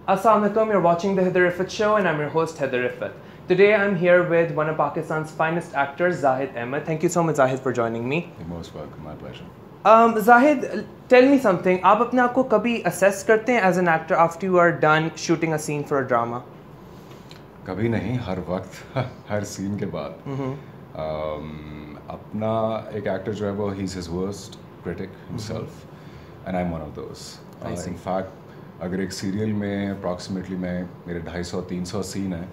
Assalamu alaikum, you're watching the Haider Rifaat show and I'm your host Haider Rifaat. Today I'm here with one of Pakistan's finest actors, Zahid Ahmed. Thank you so much Zahid for joining me. You're most welcome, my pleasure. Zahid, tell me something. आप अपने आप को कभी assess करते हैं as an actor after you are done shooting a scene for a drama? कभी नहीं, हर वक्त, हर scene के बाद. अपना एक actor जो है वो he's his worst critic himself, and I'm one of those. In fact, अगर एक serial में approximately मेरे 250-300 scene हैं,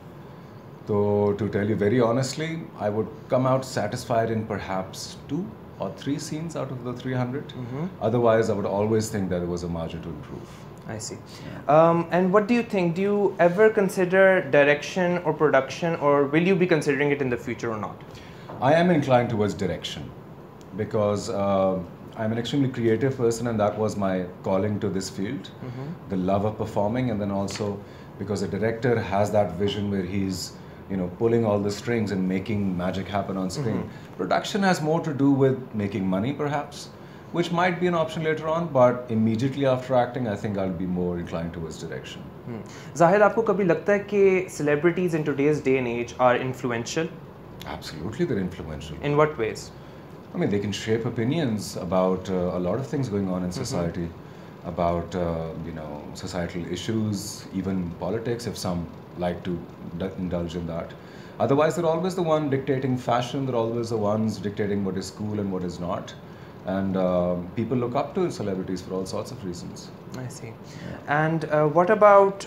तो to tell you very honestly, I would come out satisfied in perhaps 2 or 3 scenes out of the 300. Otherwise, I would always think that there was a margin to improve. I see. And what do you think? Do you ever consider direction or production, or will you be considering it in the future or not? I am inclined towards direction because I'm an extremely creative person, and that was my calling to this field. The love of performing, and then also because a director has that vision where he's pulling all the strings and making magic happen on screen. Production has more to do with making money, perhaps, which might be an option later on, but immediately after acting, I think I'll be more inclined towards direction. Zahid, आपको कभी लगता है कि celebrities in today's day and age are influential? Absolutely, they're influential. In what ways? I mean, they can shape opinions about a lot of things going on in society, about societal issues, even politics, if some like to indulge in that. Otherwise, they're always the one dictating fashion. They're always the ones dictating what is cool and what is not. And people look up to celebrities for all sorts of reasons. I see. And what about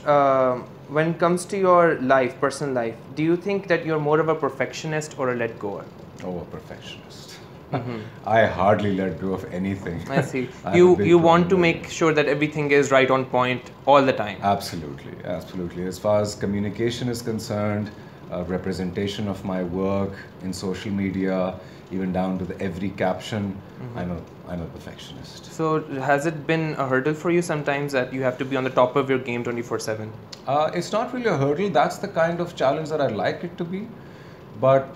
when it comes to your life, personal life? Do you think that you're more of a perfectionist or a let-goer? Oh, a perfectionist. I hardly let go of anything. I see. You want to make sure that everything is right on point all the time. Absolutely, absolutely. As far as communication is concerned, representation of my work in social media, even down to every caption, I'm a perfectionist. So has it been a hurdle for you sometimes that you have to be on the top of your game 24/7? It's not really a hurdle. That's the kind of challenge that I like it to be. But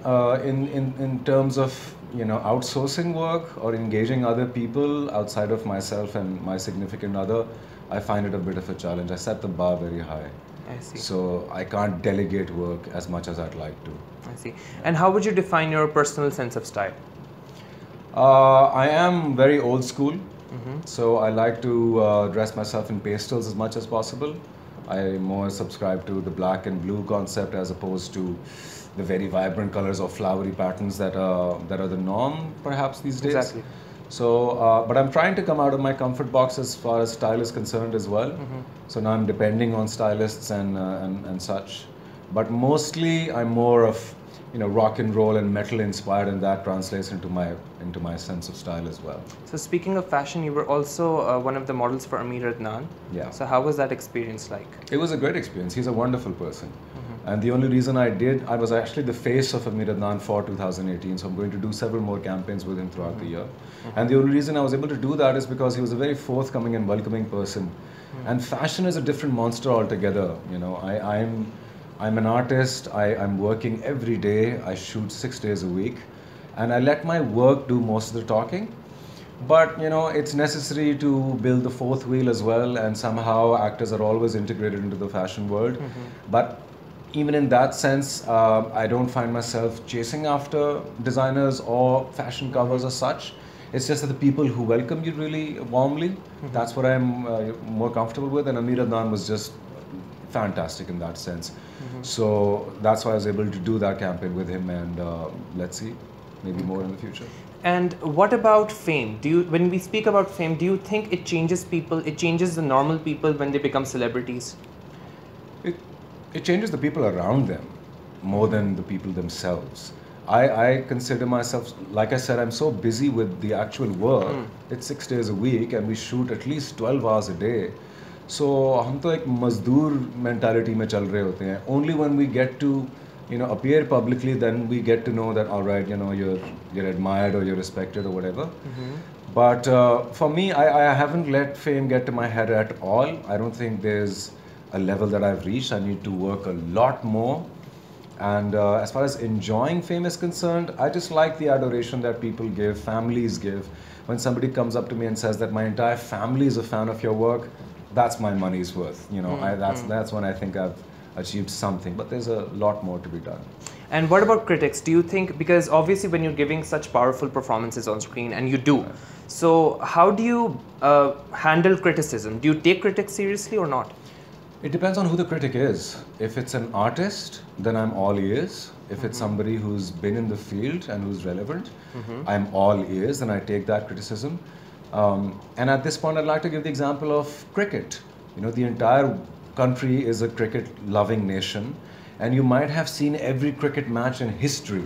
in terms of outsourcing work or engaging other people outside of myself and my significant other, I find it a bit of a challenge. I set the bar very high. I see. So I can't delegate work as much as I'd like to. I see. And how would you define your personal sense of style? I am very old school. So I like to dress myself in pastels as much as possible. I more subscribe to the black and blue concept as opposed to the very vibrant colors or flowery patterns that are the norm perhaps these days. Exactly. So, but I'm trying to come out of my comfort box as far as style is concerned as well. So now I'm depending on stylists and such. But mostly I'm more of rock and roll and metal inspired, and that translates into my sense of style as well. So speaking of fashion, you were also one of the models for ARY Digital. Yeah. So how was that experience like? It was a great experience. He's a wonderful person. And the only reason I was actually the face of ARY Digital for 2018, so I'm going to do several more campaigns with him throughout the year. And the only reason I was able to do that is because he was a very forthcoming and welcoming person. And fashion is a different monster altogether. I'm an artist. I'm working every day. I shoot 6 days a week, and I let my work do most of the talking. But it's necessary to build the fourth wheel as well, and somehow actors are always integrated into the fashion world. But even in that sense, I don't find myself chasing after designers or fashion covers as such. It's just that the people who welcome you really warmly, that's what I'm more comfortable with, and ARY Digital was just fantastic in that sense. So that's why I was able to do that campaign with him, and let's see, maybe more in the future. And what about fame? When we speak about fame, do you think it changes people? It changes the normal people when they become celebrities? It changes the people around them more than the people themselves. I consider myself, like I said, I'm so busy with the actual work. It's 6 days a week, and we shoot at least 12 hours a day. So हम तो एक मजदूर mentality में चल रहे होते हैं. Only when we get to appear publicly, then we get to know that all right, you're admired or you're respected or whatever. But for me, I haven't let fame get to my head at all. I don't think there's a level that I've reached. I need to work a lot more. And as far as enjoying fame is concerned, I just like the adoration that people give, families give. When somebody comes up to me and says that my entire family is a fan of your work, that's my money's worth. You know, that's when I think I've achieved something. But there's a lot more to be done. And what about critics? Do you think, because obviously when you're giving such powerful performances on screen, and you do, so how do you handle criticism? Do you take critics seriously or not? It depends on who the critic is. If it's an artist, then I'm all ears. If it's somebody who's been in the field and who's relevant, I'm all ears and I take that criticism. And at this point, I'd like to give the example of cricket. You know, the entire country is a cricket-loving nation, and you might have seen every cricket match in history,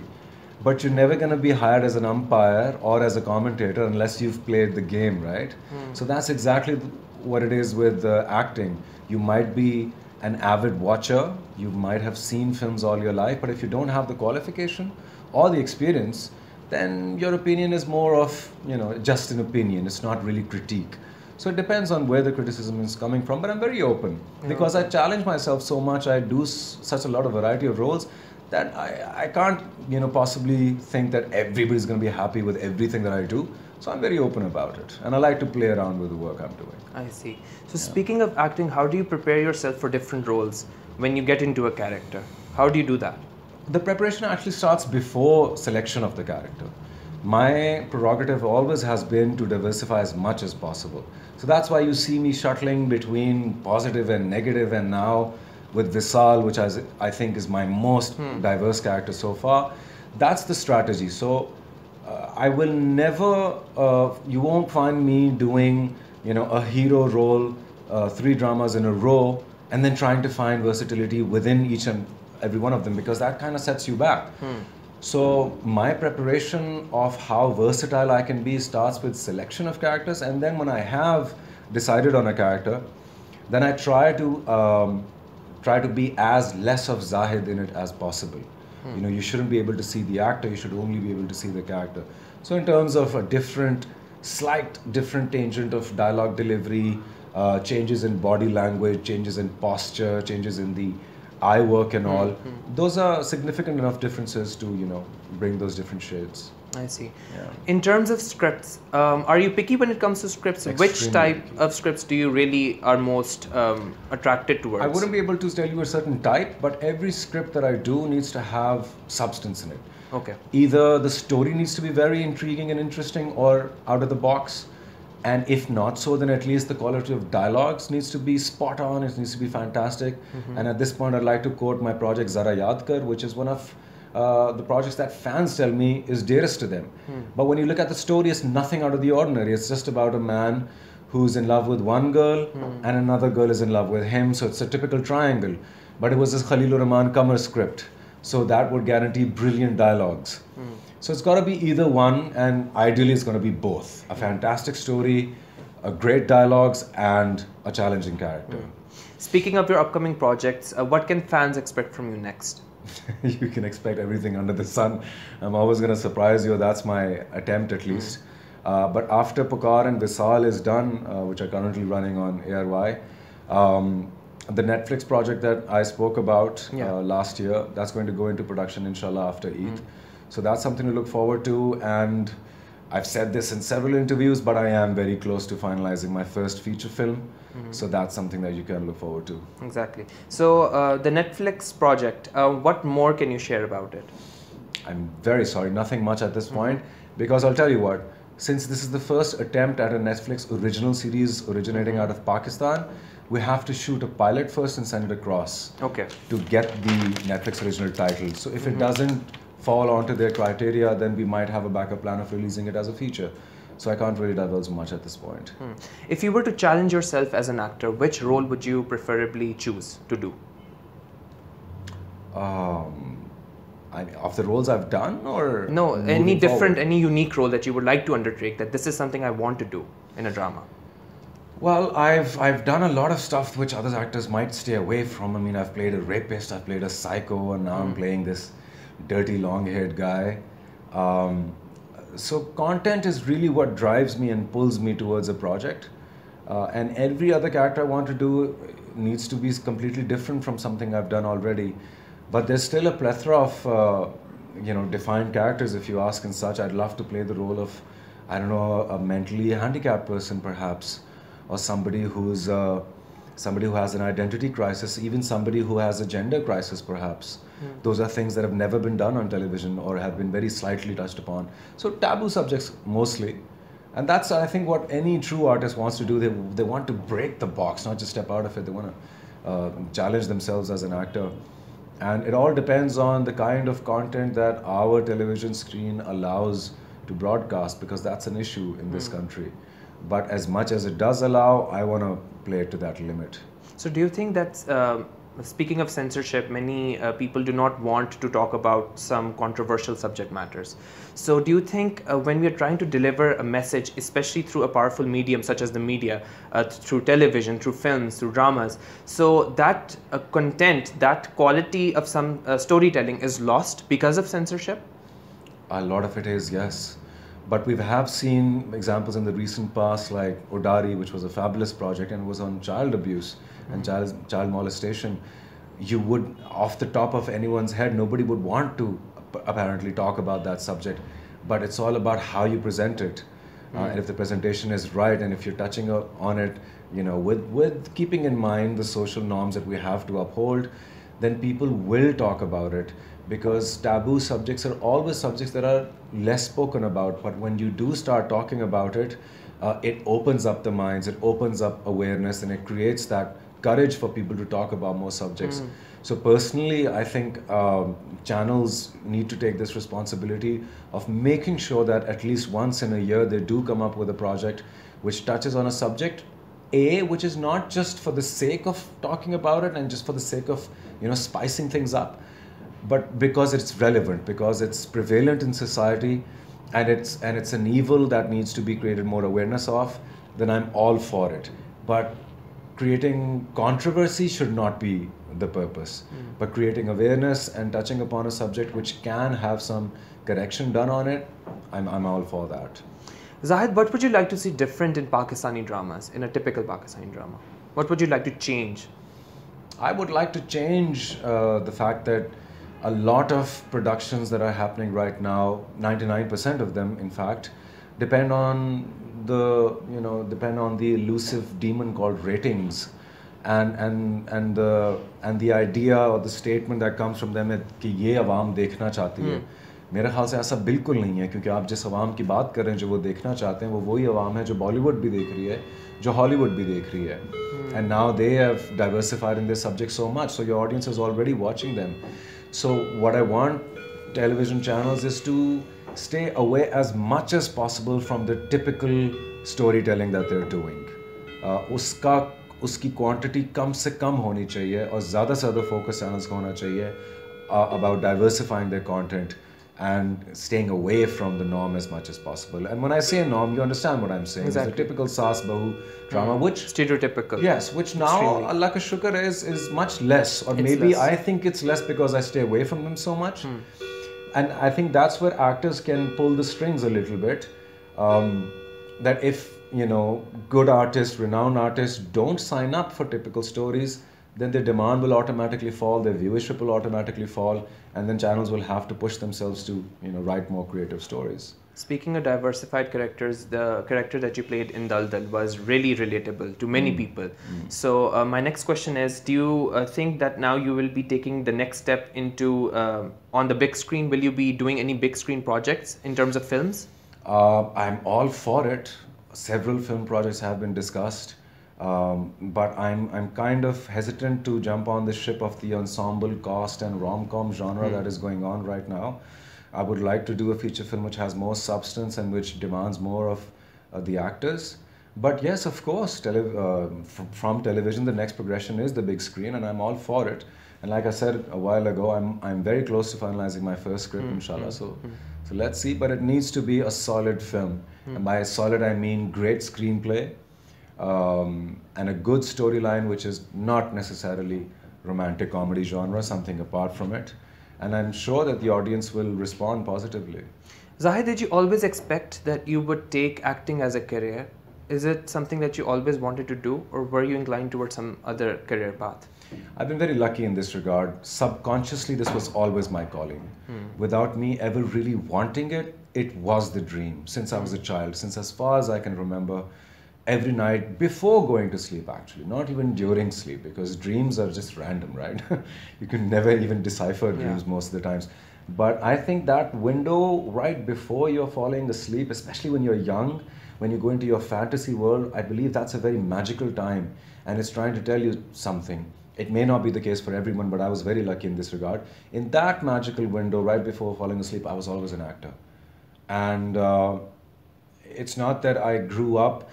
but you're never going to be hired as an umpire or as a commentator unless you've played the game, right? So that's exactly what it is with acting. You might be an avid watcher, you might have seen films all your life, but if you don't have the qualification or the experience, then your opinion is more of, you know, just an opinion. It's not really critique. So it depends on where the criticism is coming from, but I'm very open because I challenge myself so much. I do such a lot of variety of roles that I can't, you know, possibly think that everybody's going to be happy with everything that I do. So I'm very open about it, and I like to play around with the work I'm doing. I see. So speaking of acting, how do you prepare yourself for different roles when you get into a character? How do you do that? The preparation actually starts before selection of the character. My prerogative always has been to diversify as much as possible. So that's why you see me shuttling between positive and negative, and now with Visaal, which I think is my most diverse character so far. That's the strategy. So I will never, you won't find me doing, you know, a hero role, 3 dramas in a row, and then trying to find versatility within each and every one of them, because that kind of sets you back. So my preparation of how versatile I can be starts with selection of characters, and then when I have decided on a character, then I try to be as less of Zahid in it as possible. You know, you shouldn't be able to see the actor, you should only be able to see the character. So in terms of a slight different tangent of dialogue delivery, changes in body language, changes in posture, changes in the eye work and all, those are significant enough differences to, you know, bring those different shades. I see. Yeah. In terms of scripts, are you picky when it comes to scripts? Which type of scripts do you really are most attracted towards? I wouldn't be able to tell you a certain type, but every script that I do needs to have substance in it. Okay. Either the story needs to be very intriguing and interesting or out of the box, and if not so, then at least the quality of dialogues needs to be spot on, it needs to be fantastic. And at this point, I'd like to quote my project Zara Yaad Kar, which is one of the projects that fans tell me is dearest to them. But when you look at the story, it's nothing out of the ordinary. It's just about a man who's in love with one girl and another girl is in love with him. So it's a typical triangle. But it was this Khalilur Rahman Qamar script. So that would guarantee brilliant dialogues. So it's got to be either one, and ideally it's going to be both. A fantastic story, a great dialogues, and a challenging character. Speaking of your upcoming projects, what can fans expect from you next? You can expect everything under the sun. I'm always going to surprise you. That's my attempt, at least. But after Pukaar and Visaal is done, which are currently running on ARY, the Netflix project that I spoke about last year, that's going to go into production, inshallah, after Eid. So that's something to look forward to. And I've said this in several interviews, but I am very close to finalizing my first feature film. So that's something that you can look forward to. Exactly. So the Netflix project, what more can you share about it? I'm very sorry, nothing much at this point, because I'll tell you what, since this is the first attempt at a Netflix original series originating out of Pakistan, we have to shoot a pilot first and send it across to get the Netflix original title. So if it doesn't fall onto their criteria, then we might have a backup plan of releasing it as a feature. So I can't really divulge much at this point. If you were to challenge yourself as an actor, which role would you preferably choose to do? Of the roles I've done, or no, any different, any unique role that you would like to undertake, that this is something I want to do in a drama? Well, I've done a lot of stuff which other actors might stay away from. I mean, I've played a rapist, I've played a psycho, and now I'm playing this dirty long-haired guy. So content is really what drives me and pulls me towards a project. And every other character I want to do needs to be completely different from something I've done already. But there's still a plethora of defined characters, if you ask, and such. I'd love to play the role of, I don't know, a mentally handicapped person perhaps, or somebody who's somebody who has an identity crisis, even somebody who has a gender crisis perhaps. Those are things that have never been done on television or have been very slightly touched upon. So taboo subjects mostly. And that's, I think, what any true artist wants to do. They want to break the box, not just step out of it. They want to challenge themselves as an actor. And it all depends on the kind of content that our television screen allows to broadcast, because that's an issue in this country. But as much as it does allow, I want to play it to that limit. So do you think that, speaking of censorship, many people do not want to talk about some controversial subject matters. So do you think when we are trying to deliver a message, especially through a powerful medium such as the media, through television, through films, through dramas, so that content, that quality of some storytelling is lost because of censorship? A lot of it is, yes. But we have seen examples in the recent past, like Odari, which was a fabulous project and was on child abuse and child molestation. You would, off the top of anyone's head, nobody would want to apparently talk about that subject. But it's all about how you present it. And if the presentation is right, and if you're touching on it, you know, with keeping in mind the social norms that we have to uphold, then people will talk about it. Because taboo subjects are always subjects that are less spoken about. But when you do start talking about it, it opens up the minds, it opens up awareness, and it creates that courage for people to talk about more subjects. So personally, I think channels need to take this responsibility of making sure that at least once in a year they do come up with a project which touches on a subject, which is not just for the sake of talking about it and just for the sake of, you know, spicing things up, but because it's relevant, because it's prevalent in society, and it's an evil that needs to be created more awareness of, then I'm all for it. But creating controversy should not be the purpose. But creating awareness and touching upon a subject which can have some correction done on it, I'm all for that. Zahid, what would you like to see different in Pakistani dramas, in a typical Pakistani drama? What would you like to change? I would like to change the fact that a lot of productions that are happening right now, 99% of them, in fact, depend on the elusive demon called ratings, and the idea or the statement that comes from them कि ये आवाम देखना चाहती है. मेरे ख्याल से ऐसा बिल्कुल नहीं है, क्योंकि आप जिस आवाम की बात कर रहे हैं जो वो देखना चाहते हैं, वो वही आवाम है जो बॉलीवुड भी देख रही है, जो हॉलीवुड भी देख रही है. And now they have diversified in their subject so much, so your audience is already watching them. So what I want television channels is to stay away as much as possible from the typical storytelling that they're doing. उसकी quantity कम से कम होनी चाहिए और ज़्यादा से ज़्यादा focus channels को होना चाहिए about diversifying their content and staying away from the norm as much as possible. And when I say norm, you understand what I'm saying. Exactly. It's the typical Saas Bahu drama, which stereotypical. Yes, which now Allah ka shukr is much less, or it's maybe less. I think it's less because I stay away from them so much. And I think that's where actors can pull the strings a little bit. That if, you know, good artists, renowned artists don't sign up for typical stories, then their demand will automatically fall, their viewership will automatically fall, and then channels will have to push themselves to, you know, write more creative stories. Speaking of diversified characters, the character that you played in Daldal was really relatable to many people. So my next question is, do you think that now you will be taking the next step into on the big screen? Will you be doing any big screen projects in terms of films? I'm all for it. Several film projects have been discussed. But I'm kind of hesitant to jump on the ship of the ensemble cast and rom-com genre that is going on right now. I would like to do a feature film which has more substance and which demands more of the actors. But yes, of course, from television, the next progression is the big screen, and I'm all for it. And like I said a while ago, I'm very close to finalizing my first script, inshallah. So let's see. But it needs to be a solid film. And by solid, I mean great screenplay. And a good storyline which is not necessarily romantic comedy genre, something apart from it. And I'm sure that the audience will respond positively. Zahid, did you always expect that you would take acting as a career? Is it something that you always wanted to do, or were you inclined towards some other career path? I've been very lucky in this regard. Subconsciously, this was always my calling. Without me ever really wanting it, it was the dream since I was a child. Since as far as I can remember, every night before going to sleep, actually, not even during sleep, because dreams are just random, right? You can never even decipher dreams most of the times. But I think that window right before you're falling asleep, especially when you're young, when you go into your fantasy world, I believe that's a very magical time, and it's trying to tell you something. It may not be the case for everyone, but I was very lucky in this regard. In that magical window right before falling asleep, I was always an actor. And it's not that I grew up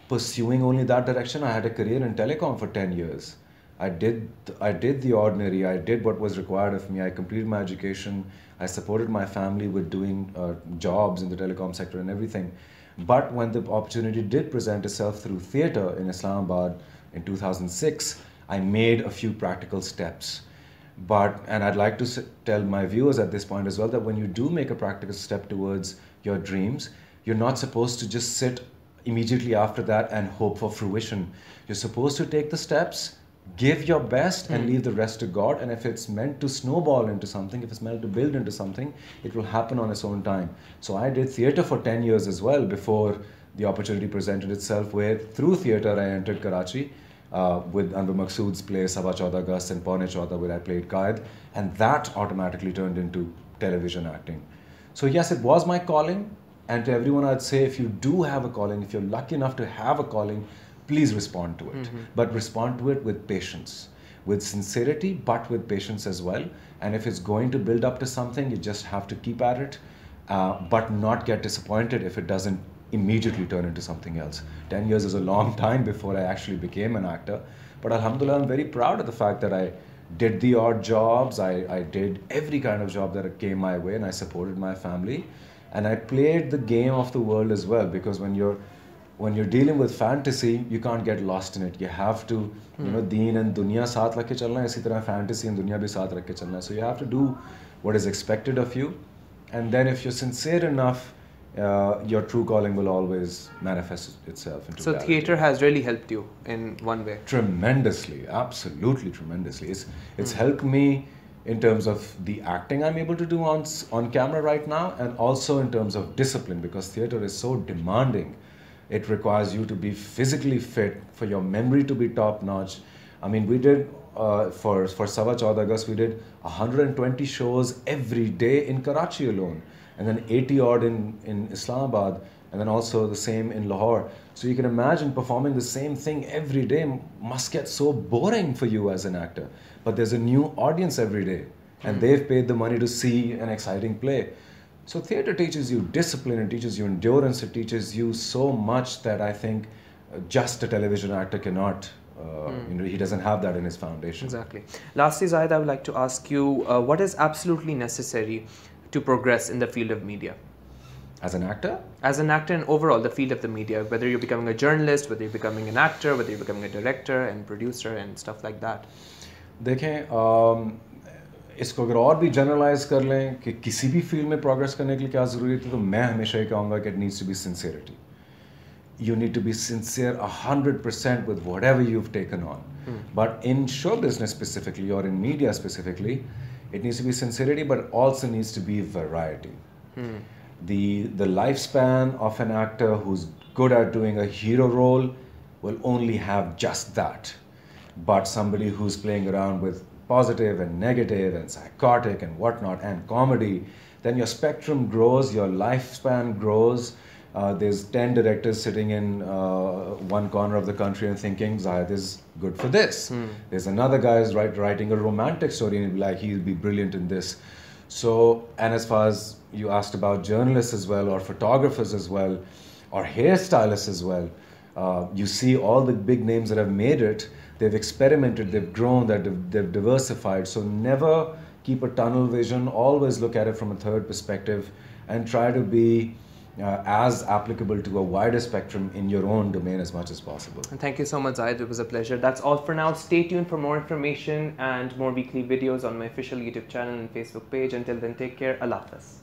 pursuing only that direction. I had a career in telecom for 10 years. I did the ordinary. I did what was required of me. I completed my education. I supported my family with doing jobs in the telecom sector and everything. But when the opportunity did present itself through theatre in Islamabad in 2006, I made a few practical steps. And I'd like to tell my viewers at this point as well that when you do make a practical step towards your dreams, you're not supposed to just sit immediately after that and hope for fruition. You're supposed to take the steps, give your best, and leave the rest to God. And if it's meant to snowball into something, if it's meant to build into something, it will happen on its own time. So I did theatre for 10 years as well before the opportunity presented itself, where through theatre I entered Karachi with Anwar Maqsood's play Saba Chauda August and Paune Chauda, where I played Qaid, and that automatically turned into television acting. So yes, it was my calling. And to everyone, I'd say, if you do have a calling, if you're lucky enough to have a calling, please respond to it. But respond to it with patience, with sincerity, but with patience as well. And if it's going to build up to something, you just have to keep at it, but not get disappointed if it doesn't immediately turn into something else. 10 years is a long time before I actually became an actor. But alhamdulillah, I'm very proud of the fact that I did the odd jobs. I did every kind of job that came my way, and I supported my family. And I played the game of the world as well, because when you're dealing with fantasy, you can't get lost in it. You have to, deen and dunya saath rakh ke chalna hai, isi tarah fantasy and dunya bhi saath rakh ke chalna hai. So you have to do what is expected of you. And then if you're sincere enough, your true calling will always manifest itself into reality. So theatre has really helped you in one way? Tremendously, absolutely tremendously. It's helped me in terms of the acting I'm able to do on camera right now, and also in terms of discipline, because theatre is so demanding. It requires you to be physically fit, for your memory to be top notch. I mean, we did, for Saba Chauda August, we did 120 shows every day in Karachi alone, and then 80 odd in Islamabad, and then also the same in Lahore. So you can imagine performing the same thing every day must get so boring for you as an actor. But there's a new audience every day, and they've paid the money to see an exciting play. So theatre teaches you discipline, it teaches you endurance, it teaches you so much that I think just a television actor cannot. He doesn't have that in his foundation. Exactly. Lastly, Zahid, I would like to ask you, what is absolutely necessary to progress in the field of media? As an actor? As an actor and overall the field of the media, whether you're becoming a journalist, whether you're becoming an actor, whether you're becoming a director and producer and stuff like that. देखें, इसको अगर और भी generalise कर लें कि किसी भी फील्ड में प्रोग्रेस करने के लिए क्या ज़रूरी है, तो मैं हमेशा ये कहूँगा कि it needs to be sincerity. You need to be sincere 100% with whatever you've taken on. But in show business specifically, or in media specifically, it needs to be sincerity, but also needs to be variety. The lifespan of an actor who's good at doing a hero role will only have just that. But somebody who's playing around with positive and negative and psychotic and whatnot and comedy, then your spectrum grows, your lifespan grows. There's 10 directors sitting in one corner of the country and thinking, Zahid is good for this. There's another guy who's writing a romantic story and he'll be brilliant in this. So, and as far as you asked about journalists as well, or photographers as well, or hairstylists as well, you see all the big names that have made it. They've experimented, they've grown, they've diversified. So never keep a tunnel vision, always look at it from a third perspective and try to be as applicable to a wider spectrum in your own domain as much as possible. And thank you so much, Zahid. It was a pleasure. That's all for now. Stay tuned for more information and more weekly videos on my official YouTube channel and Facebook page. Until then, take care. Allah Hafiz.